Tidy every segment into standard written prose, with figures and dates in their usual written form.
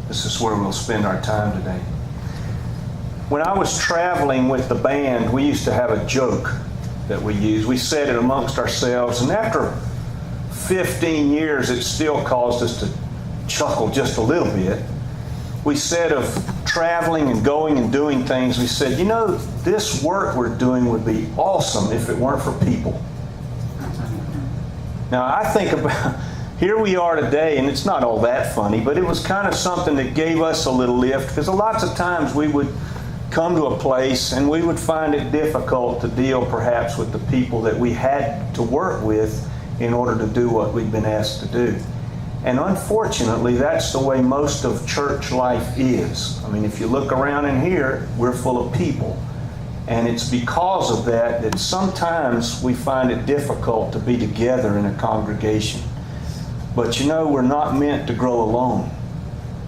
This is where we'll spend our time today. When I was traveling with the band, we used to have a joke that we used. We said it amongst ourselves, and after 15 years, it still caused us to chuckle just a little bit. We said of traveling and going and doing things, we said, this work we're doing would be awesome if it weren't for people. Now, I think about, here we are today, and it's not all that funny, but it was kind of something that gave us a little lift, because lots of times we would come to a place and we would find it difficult to deal perhaps with the people that we had to work with in order to do what we've been asked to do. And unfortunately, that's the way most of church life is. I mean, if you look around in here, we're full of people. And it's because of that sometimes we find it difficult to be together in a congregation. But we're not meant to grow alone.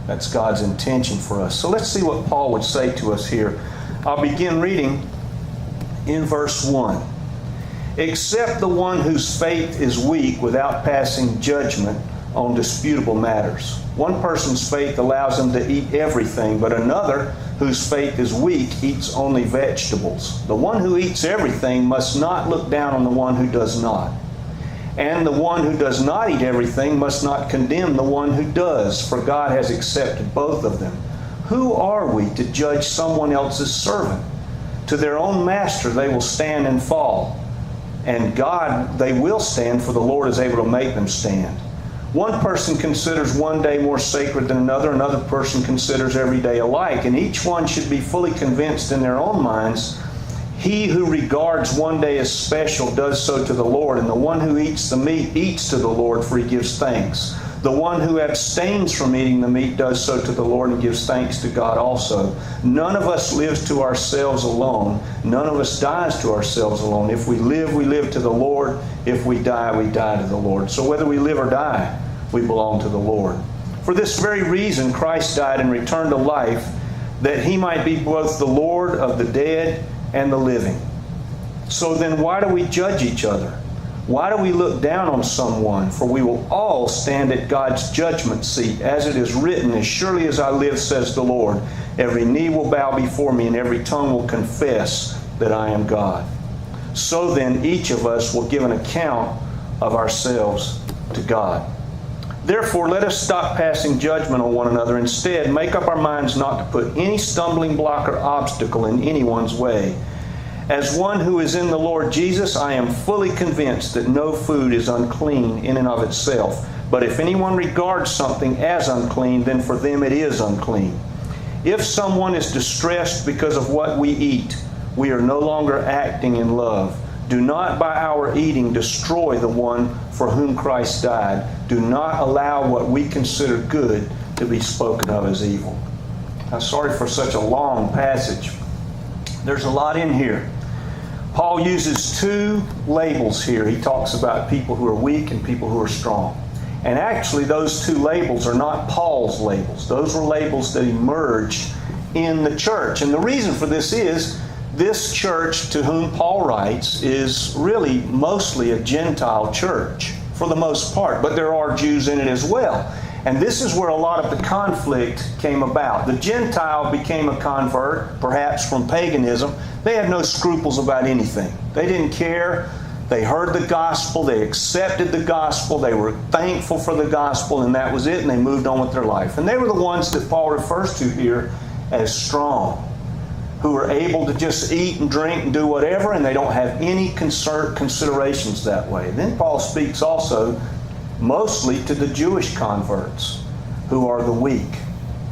That's God's intention for us. So let's see what Paul would say to us here. I'll begin reading in verse 1. Except the one whose faith is weak without passing judgment on disputable matters. One person's faith allows him to eat everything, but another whose faith is weak eats only vegetables. The one who eats everything must not look down on the one who does not. And the one who does not eat everything must not condemn the one who does, for God has accepted both of them. Who are we to judge someone else's servant? To their own master they will stand and fall. And God they will stand, for the Lord is able to make them stand. One person considers one day more sacred than another person considers every day alike, and each one should be fully convinced in their own minds. He who regards one day as special does so to the Lord, and the one who eats the meat eats to the Lord, for he gives thanks. The one who abstains from eating the meat does so to the Lord and gives thanks to God also. None of us lives to ourselves alone. None of us dies to ourselves alone. If we live to the Lord. If we die to the Lord. So whether we live or die, we belong to the Lord. For this very reason, Christ died and returned to life, that He might be both the Lord of the dead and the living. So then why do we judge each other? Why do we look down on someone? For we will all stand at God's judgment seat. As it is written, as surely as I live, says the Lord, every knee will bow before me and every tongue will confess that I am God. So then each of us will give an account of ourselves to God. Therefore, let us stop passing judgment on one another. Instead, make up our minds not to put any stumbling block or obstacle in anyone's way. As one who is in the Lord Jesus, I am fully convinced that no food is unclean in and of itself. But if anyone regards something as unclean, then for them it is unclean. If someone is distressed because of what we eat, we are no longer acting in love. Do not by our eating destroy the one for whom Christ died. Do not allow what we consider good to be spoken of as evil. I'm sorry for such a long passage. There's a lot in here. Paul uses two labels here. He talks about people who are weak and people who are strong. And actually, those two labels are not Paul's labels. Those were labels that emerged in the church. And the reason for this is, this church to whom Paul writes is really mostly a Gentile church, for the most part. But there are Jews in it as well. And this is where a lot of the conflict came about. The Gentile became a convert, perhaps from paganism. They had no scruples about anything. They didn't care. They heard the gospel. They accepted the gospel. They were thankful for the gospel, and that was it, and they moved on with their life. And they were the ones that Paul refers to here as strong, who are able to just eat and drink and do whatever, and they don't have any considerations that way. Then Paul speaks also mostly to the Jewish converts, who are the weak.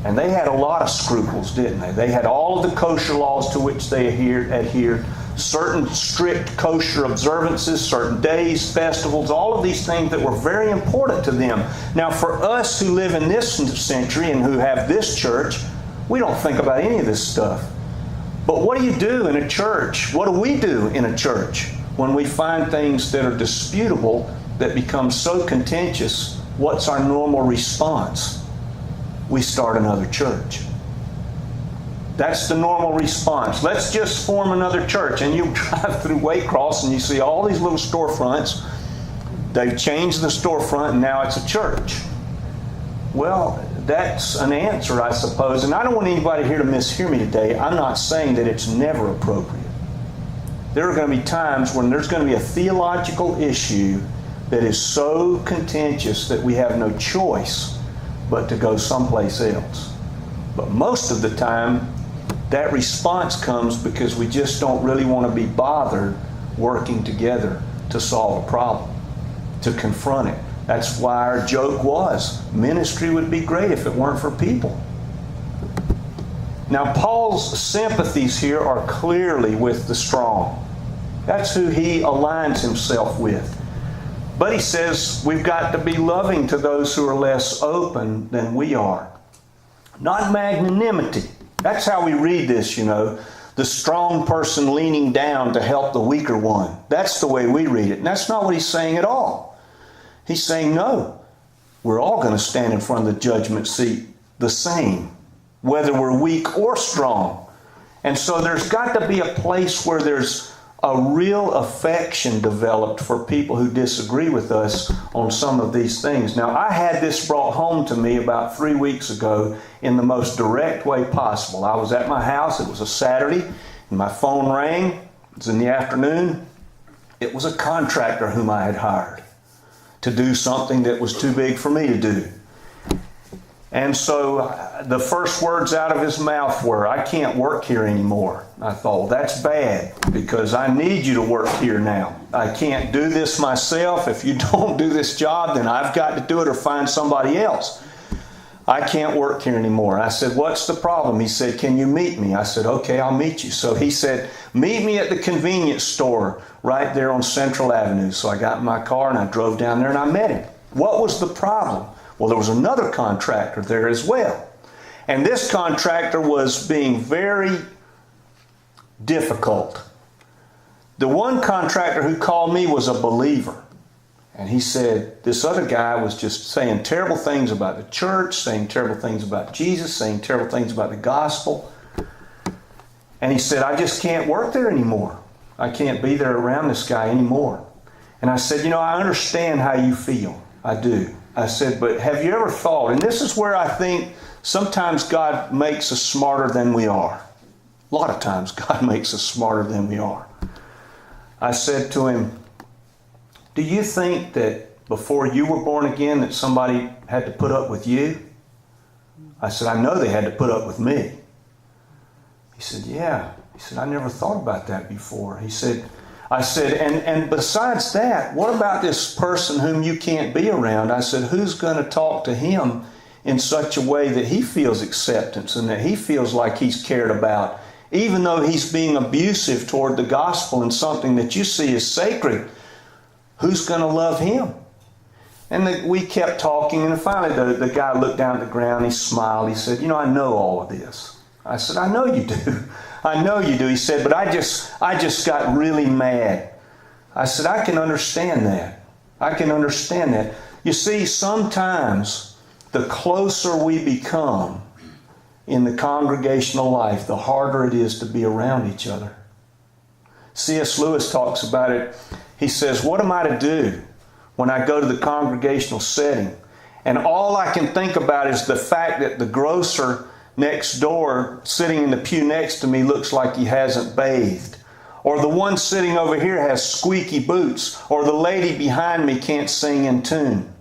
And they had a lot of scruples, didn't they? They had all of the kosher laws to which they adhered, certain strict kosher observances, certain days, festivals, all of these things that were very important to them. Now, for us who live in this century and who have this church, we don't think about any of this stuff. But what do you do in a church? What do we do in a church when we find things that are disputable, that become so contentious? What's our normal response? We start another church. That's the normal response. Let's just form another church. And you drive through Waycross and you see all these little storefronts. They've changed the storefront and now it's a church. Well, that's an answer, I suppose. And I don't want anybody here to mishear me today. I'm not saying that it's never appropriate. There are going to be times when there's going to be a theological issue that is so contentious that we have no choice but to go someplace else. But most of the time, that response comes because we just don't really want to be bothered working together to solve a problem, to confront it. That's why our joke was, ministry would be great if it weren't for people. Now, Paul's sympathies here are clearly with the strong. That's who he aligns himself with. But he says we've got to be loving to those who are less open than we are. Not magnanimity. That's how we read this, you know. The strong person leaning down to help the weaker one. That's the way we read it. And that's not what he's saying at all. He's saying, no, we're all going to stand in front of the judgment seat the same, whether we're weak or strong. And so there's got to be a place where there's a real affection developed for people who disagree with us on some of these things. Now, I had this brought home to me about 3 weeks ago in the most direct way possible. I was at my house. It was a Saturday, and my phone rang. It was in the afternoon. It was a contractor whom I had hired to do something that was too big for me to do. And so the first words out of his mouth were, "I can't work here anymore." I thought, well, that's bad, because I need you to work here now. I can't do this myself. If you don't do this job, then I've got to do it or find somebody else. I can't work here anymore. I said, "What's the problem?" He said, "Can you meet me?" I said, "Okay, I'll meet you." So he said, "Meet me at the convenience store right there on Central Avenue." So I got in my car and I drove down there and I met him. What was the problem? Well, there was another contractor there as well. And this contractor was being very difficult. The one contractor who called me was a believer. And he said this other guy was just saying terrible things about the church, saying terrible things about Jesus, saying terrible things about the gospel. And he said, "I just can't work there anymore. I can't be there around this guy anymore." And I said, "I understand how you feel. I do." I said, "But have you ever thought," and this is where I think sometimes God makes us smarter than we are. A lot of times God makes us smarter than we are. I said to him, "Do you think that before you were born again that somebody had to put up with you?" I said, "I know they had to put up with me." He said, "Yeah." He said, "I never thought about that before." I said, and besides that, what about this person whom you can't be around?" I said, "Who's going to talk to him in such a way that he feels acceptance and that he feels like he's cared about, even though he's being abusive toward the gospel and something that you see as sacred? Who's going to love him?" And we kept talking, and finally the guy looked down at the ground, he smiled, he said, "I know all of this." I said, "I know you do. I know you do." He said, "But I just got really mad." I said, "I can understand that. I can understand that." You see, sometimes the closer we become in the congregational life, the harder it is to be around each other. C.S. Lewis talks about it. He says, "What am I to do when I go to the congregational setting, and all I can think about is the fact that the grocer next door, sitting in the pew next to me, looks like he hasn't bathed. Or the one sitting over here has squeaky boots. Or the lady behind me can't sing in tune.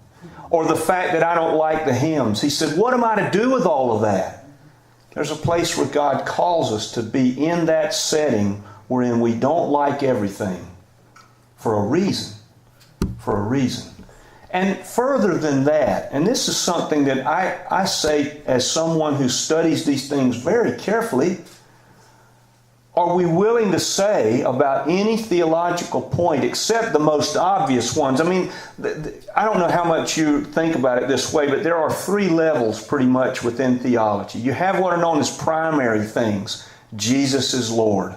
Or the fact that I don't like the hymns." He said, "What am I to do with all of that?" There's a place where God calls us to be in that setting wherein we don't like everything for a reason. For a reason. And further than that, and this is something that I say as someone who studies these things very carefully, are we willing to say about any theological point except the most obvious ones? I mean, I don't know how much you think about it this way, but there are 3 levels pretty much within theology. You have what are known as primary things. Jesus is Lord.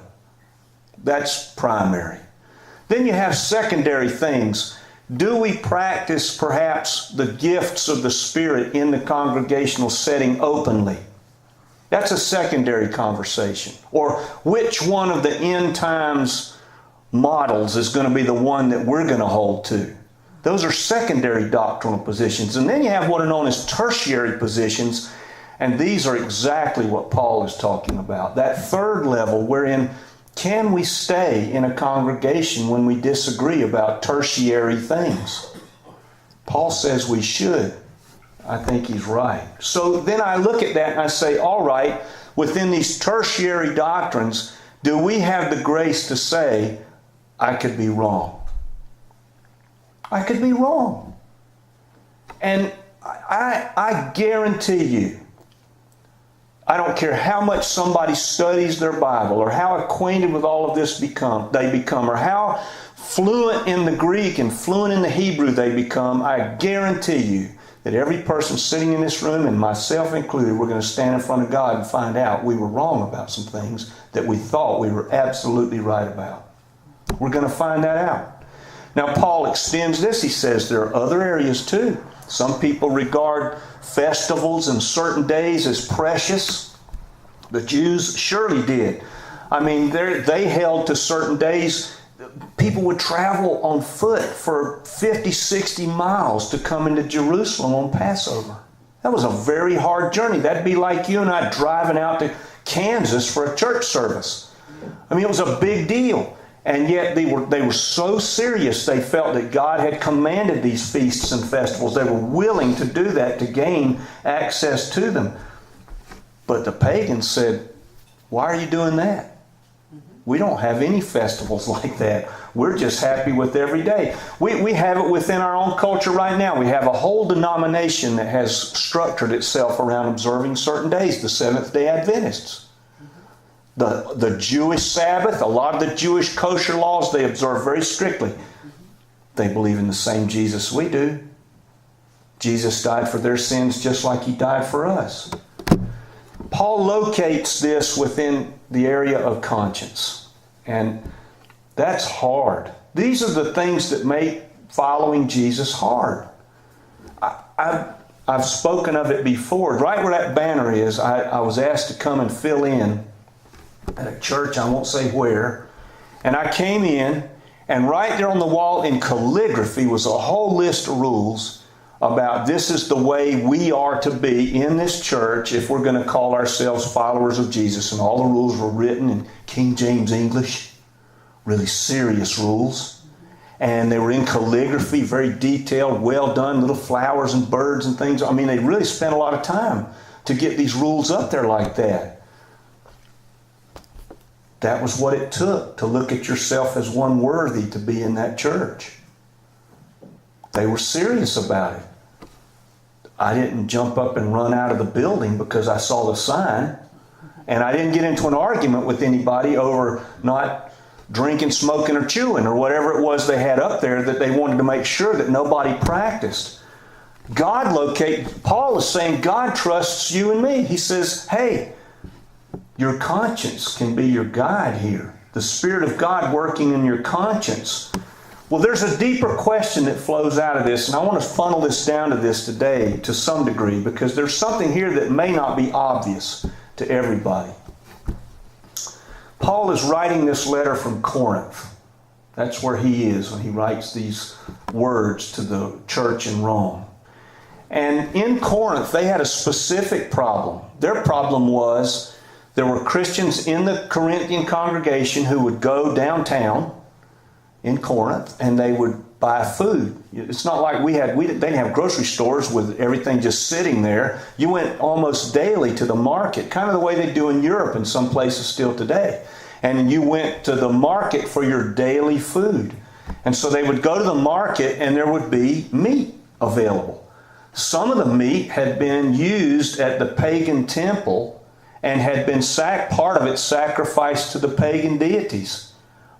That's primary. Then you have secondary things. Do we practice perhaps the gifts of the Spirit in the congregational setting openly? That's a secondary conversation. Or which one of the end times models is going to be the one that we're going to hold to? Those are secondary doctrinal positions. And then you have what are known as tertiary positions, and these are exactly what Paul is talking about. That third level wherein can we stay in a congregation when we disagree about tertiary things? Paul says we should. I think he's right. So then I look at that and I say, all right, within these tertiary doctrines, do we have the grace to say, I could be wrong? I could be wrong. And I guarantee you, I don't care how much somebody studies their Bible or how acquainted with all of this they become, or how fluent in the Greek and fluent in the Hebrew they become, I guarantee you that every person sitting in this room, and myself included, we're going to stand in front of God and find out we were wrong about some things that we thought we were absolutely right about. We're going to find that out. Now, Paul extends this. He says there are other areas too. Some people regard festivals and certain days as precious. The Jews surely did. I mean, they held to certain days. People would travel on foot for 50, 60 miles to come into Jerusalem on Passover. That was a very hard journey. That'd be like you and I driving out to Kansas for a church service. I mean, it was a big deal. And yet they were so serious, they felt that God had commanded these feasts and festivals. They were willing to do that to gain access to them. But the pagans said, why are you doing that? We don't have any festivals like that. We're just happy with every day. We have it within our own culture right now. We have a whole denomination that has structured itself around observing certain days, the Seventh-day Adventists. The Jewish Sabbath, a lot of the Jewish kosher laws, they observe very strictly. They believe in the same Jesus we do. Jesus died for their sins just like He died for us. Paul locates this within the area of conscience. And that's hard. These are the things that make following Jesus hard. I've spoken of it before. Right where that banner is, I was asked to come and fill in at a church, I won't say where. And I came in, and right there on the wall in calligraphy was a whole list of rules about this is the way we are to be in this church if we're going to call ourselves followers of Jesus. And all the rules were written in King James English, really serious rules. And they were in calligraphy, very detailed, well done, little flowers and birds and things. I mean, they really spent a lot of time to get these rules up there like that. That was what it took to look at yourself as one worthy to be in that church. They were serious about it. I didn't jump up and run out of the building because I saw the sign. And I didn't get into an argument with anybody over not drinking, smoking, or chewing, or whatever it was they had up there that they wanted to make sure that nobody practiced. Paul is saying God trusts you and me. He says, hey, your conscience can be your guide here. The Spirit of God working in your conscience. Well, there's a deeper question that flows out of this, and I want to funnel this down to this today to some degree, because there's something here that may not be obvious to everybody. Paul is writing this letter from Corinth. That's where he is when he writes these words to the church in Rome. And in Corinth, they had a specific problem. Their problem was there were Christians in the Corinthian congregation who would go downtown in Corinth and they would buy food. It's not like they didn't have grocery stores with everything just sitting there. You went almost daily to the market, kind of the way they do in Europe and some places still today. And you went to the market for your daily food. And so they would go to the market and there would be meat available. Some of the meat had been used at the pagan temple and had been part of it sacrificed to the pagan deities.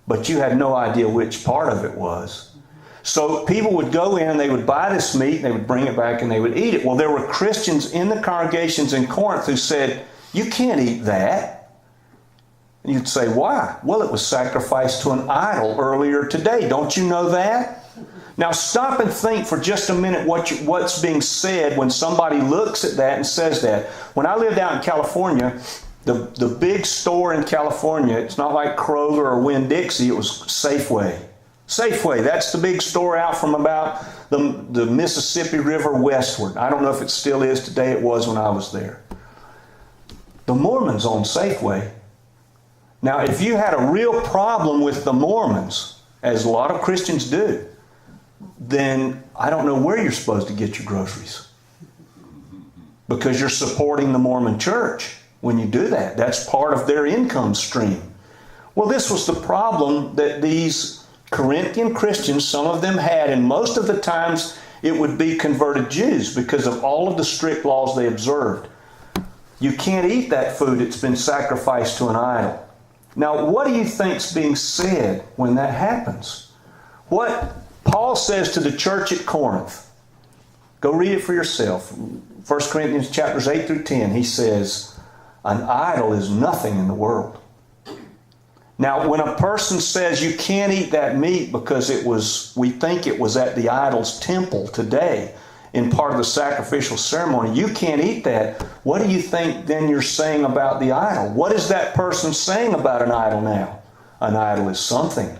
But you had no idea which part of it was. So people would go in, they would buy this meat, they would bring it back and they would eat it. Well, there were Christians in the congregations in Corinth who said, you can't eat that. And you'd say, why? Well, it was sacrificed to an idol earlier today. Don't you know that? Now stop and think for just a minute what's being said when somebody looks at that and says that. When I lived out in California, the big store in California, it's not like Kroger or Winn-Dixie, it was Safeway. Safeway, that's the big store out from about the Mississippi River westward. I don't know if it still is today. It was when I was there. The Mormons own Safeway. Now, if you had a real problem with the Mormons, as a lot of Christians do, then I don't know where you're supposed to get your groceries. Because you're supporting the Mormon church when you do that. That's part of their income stream. Well, this was the problem that these Corinthian Christians, some of them had, and most of the times it would be converted Jews because of all of the strict laws they observed. You can't eat that food that's been sacrificed to an idol. Now, what do you think's being said when that happens? What Paul says to the church at Corinth, go read it for yourself. 1 Corinthians chapters 8 through 10, he says, an idol is nothing in the world. Now, when a person says you can't eat that meat because we think it was at the idol's temple today in part of the sacrificial ceremony, you can't eat that. What do you think then you're saying about the idol? What is that person saying about an idol now? An idol is something.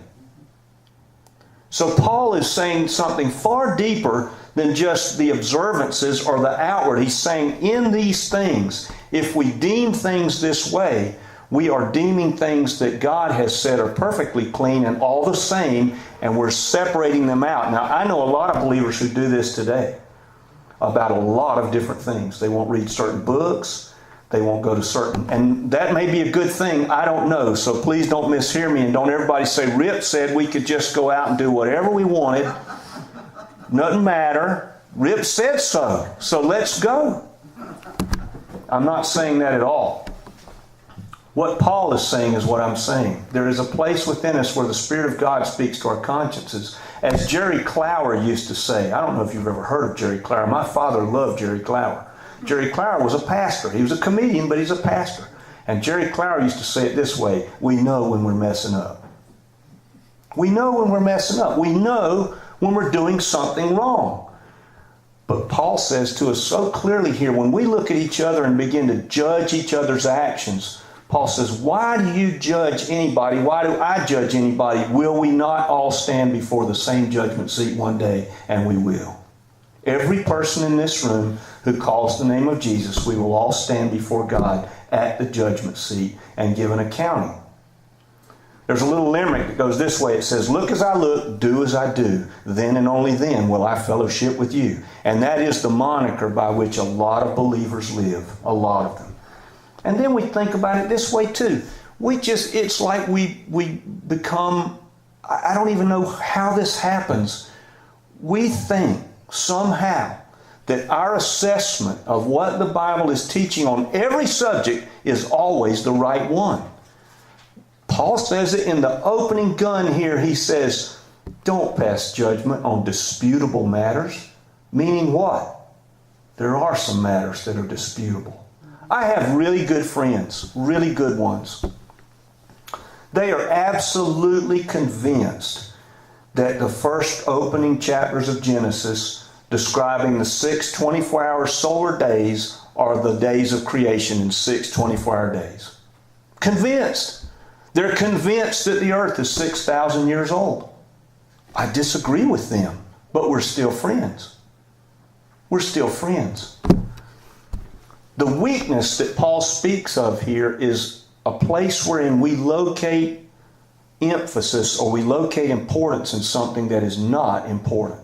So Paul is saying something far deeper than just the observances or the outward. He's saying in these things, if we deem things this way, we are deeming things that God has said are perfectly clean and all the same, and we're separating them out. Now, I know a lot of believers who do this today about a lot of different things. They won't read certain books. They won't go to certain... And that may be a good thing. I don't know. So please don't mishear me and don't everybody say, Rip said we could just go out and do whatever we wanted. Doesn't matter. Rip said so. So let's go. I'm not saying that at all. What Paul is saying is what I'm saying. There is a place within us where the Spirit of God speaks to our consciences. As Jerry Clower used to say, I don't know if you've ever heard of Jerry Clower. My father loved Jerry Clower. Jerry Clower was a pastor. He was a comedian, but he's a pastor. And Jerry Clower used to say it this way, we know when we're messing up. We know when we're messing up. We know when we're doing something wrong. But Paul says to us so clearly here, when we look at each other and begin to judge each other's actions, Paul says, why do you judge anybody? Why do I judge anybody? Will we not all stand before the same judgment seat one day? And we will. Every person in this room who calls the name of Jesus, we will all stand before God at the judgment seat and give an accounting. There's a little limerick that goes this way. It says, look as I look, do as I do. Then and only then will I fellowship with you. And that is the moniker by which a lot of believers live. A lot of them. And then we think about it this way too. It's like we become, I don't even know how this happens. We think somehow that our assessment of what the Bible is teaching on every subject is always the right one. Paul says it in the opening gun here. He says, don't pass judgment on disputable matters. Meaning what? There are some matters that are disputable. I have really good friends, really good ones. They are absolutely convinced that the first opening chapters of Genesis describing the 6 24-hour solar days are the days of creation in 6 24-hour days. Convinced. They're convinced that the earth is 6,000 years old. I disagree with them, but we're still friends. We're still friends. The weakness that Paul speaks of here is a place wherein we locate emphasis or we locate importance in something that is not important.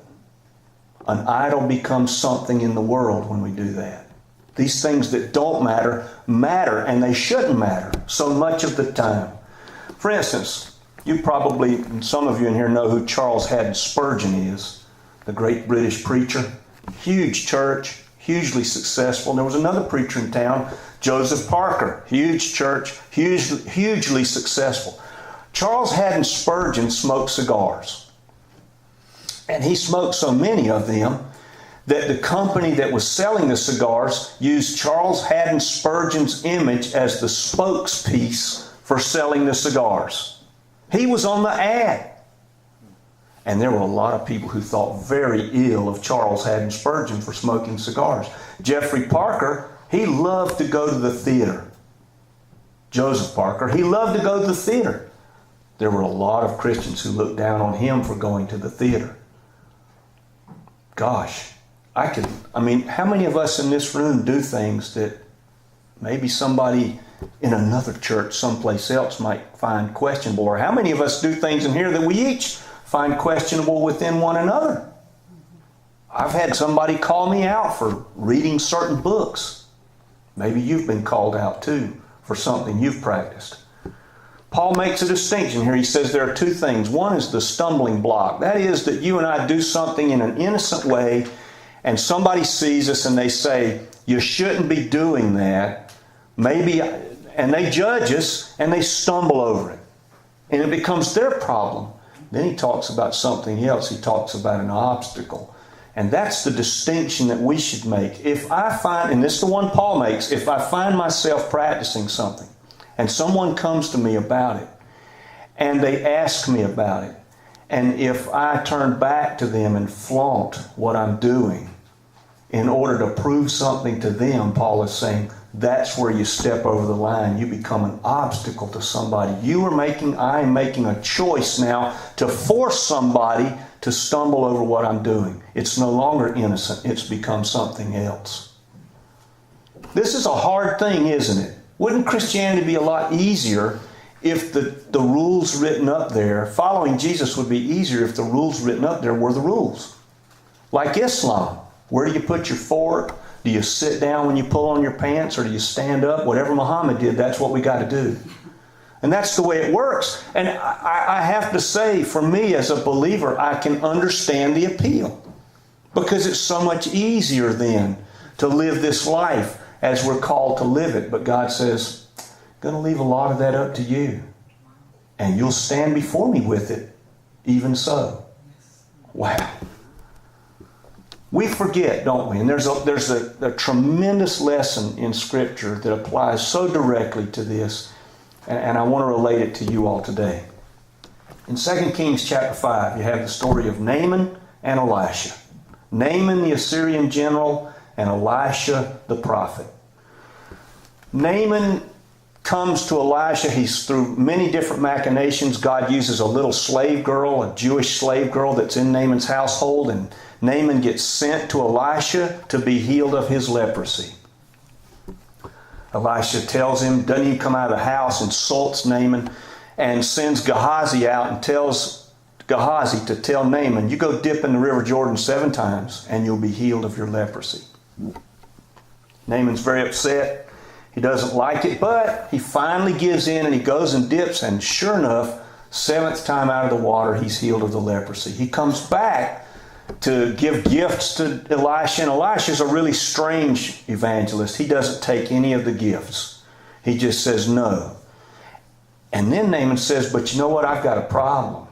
An idol becomes something in the world when we do that. These things that don't matter, matter, and they shouldn't matter so much of the time. For instance, you probably, some of you in here know who Charles Haddon Spurgeon is, the great British preacher. Huge church. Hugely successful. There was another preacher in town, Joseph Parker. Huge church, hugely successful. Charles Haddon Spurgeon smoked cigars. And he smoked so many of them that the company that was selling the cigars used Charles Haddon Spurgeon's image as the spokespiece for selling the cigars. He was on the ad. And there were a lot of people who thought very ill of Charles Haddon Spurgeon for smoking cigars. Jeffrey Parker, he loved to go to the theater. Joseph Parker, he loved to go to the theater. there were a lot of Christians who looked down on him for going to the theater. Gosh, how many of us in this room do things that maybe somebody in another church someplace else might find questionable? Or how many of us do things in here that we each find questionable within one another? I've had somebody call me out for reading certain books. Maybe you've been called out too for something you've practiced. Paul makes a distinction here. He says there are two things. One is the stumbling block. That is that you and I do something in an innocent way, and somebody sees us and they say, you shouldn't be doing that. Maybe, and they judge us and they stumble over it. And it becomes their problem. Then he talks about something else. He talks about an obstacle. And that's the distinction that we should make. If I find, and this is the one Paul makes, if I find myself practicing something and someone comes to me about it and they ask me about it, and if I turn back to them and flaunt what I'm doing in order to prove something to them, Paul is saying, that's where you step over the line. You become an obstacle to somebody. I am making a choice now to force somebody to stumble over what I'm doing. It's no longer innocent. It's become something else. This is a hard thing, isn't it? Wouldn't Christianity be a lot easier if the rules written up there, following Jesus would be easier if the rules written up there were the rules. Like Islam. Where do you put your fork? Do you sit down when you pull on your pants, or do you stand up? Whatever Muhammad did, that's what we got to do. And that's the way it works. And I have to say, for me as a believer, I can understand the appeal. Because it's so much easier then to live this life as we're called to live it. But God says, I'm going to leave a lot of that up to you. And you'll stand before me with it, even so. Wow. We forget, don't we? And there's a tremendous lesson in Scripture that applies so directly to this. And I want to relate it to you all today. In 2 Kings chapter 5, you have the story of Naaman and Elisha. Naaman the Assyrian general and Elisha the prophet. Naaman comes to Elisha. He's through many different machinations. God uses a little slave girl, a Jewish slave girl that's in Naaman's household, and Naaman gets sent to Elisha to be healed of his leprosy. Elisha tells him, doesn't even come out of the house, insults Naaman, and sends Gehazi out and tells Gehazi to tell Naaman, you go dip in the river Jordan 7 times and you'll be healed of your leprosy. Naaman's very upset. He doesn't like it, but he finally gives in and he goes and dips, and sure enough, 7th time out of the water, he's healed of the leprosy. He comes back to give gifts to Elisha, and Elisha's a really strange evangelist. He doesn't take any of the gifts. He just says no. And then Naaman says, but you know what? I've got a problem.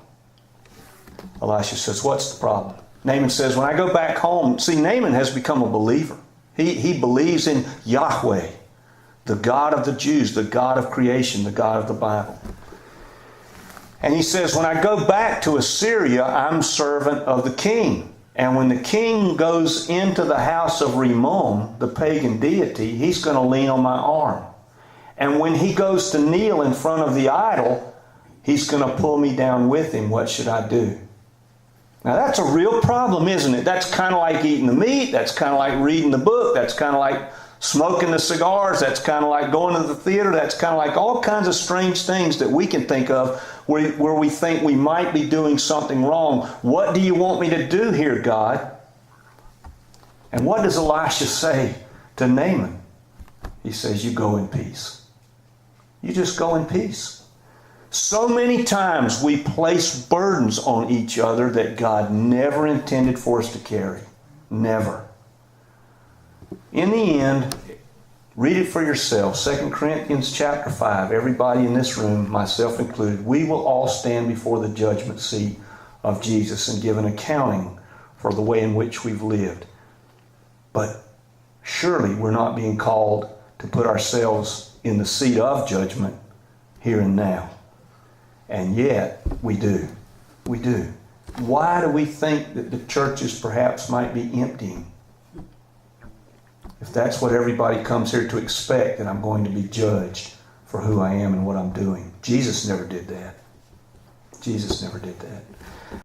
Elisha says, what's the problem? Naaman says, when I go back home, see, Naaman has become a believer. He believes in Yahweh, the God of the Jews, the God of creation, the God of the Bible. And he says, when I go back to Assyria, I'm servant of the king. And when the king goes into the house of Rimmon, the pagan deity, he's going to lean on my arm. And when he goes to kneel in front of the idol, he's going to pull me down with him. What should I do? Now that's a real problem, isn't it? That's kind of like eating the meat. That's kind of like reading the book. That's kind of like smoking the cigars. That's kind of like going to the theater. That's kind of like all kinds of strange things that we can think of where we think we might be doing something wrong. What do you want me to do here, God? And what does Elisha say to Naaman? He says, you go in peace. You just go in peace. So many times we place burdens on each other that God never intended for us to carry. Never. In the end, read it for yourself. 2 Corinthians chapter 5. Everybody in this room, myself included, we will all stand before the judgment seat of Jesus and give an accounting for the way in which we've lived. But surely we're not being called to put ourselves in the seat of judgment here and now. And yet, we do. We do. Why do we think that the churches perhaps might be emptying? If that's what everybody comes here to expect, then I'm going to be judged for who I am and what I'm doing. Jesus never did that. Jesus never did that.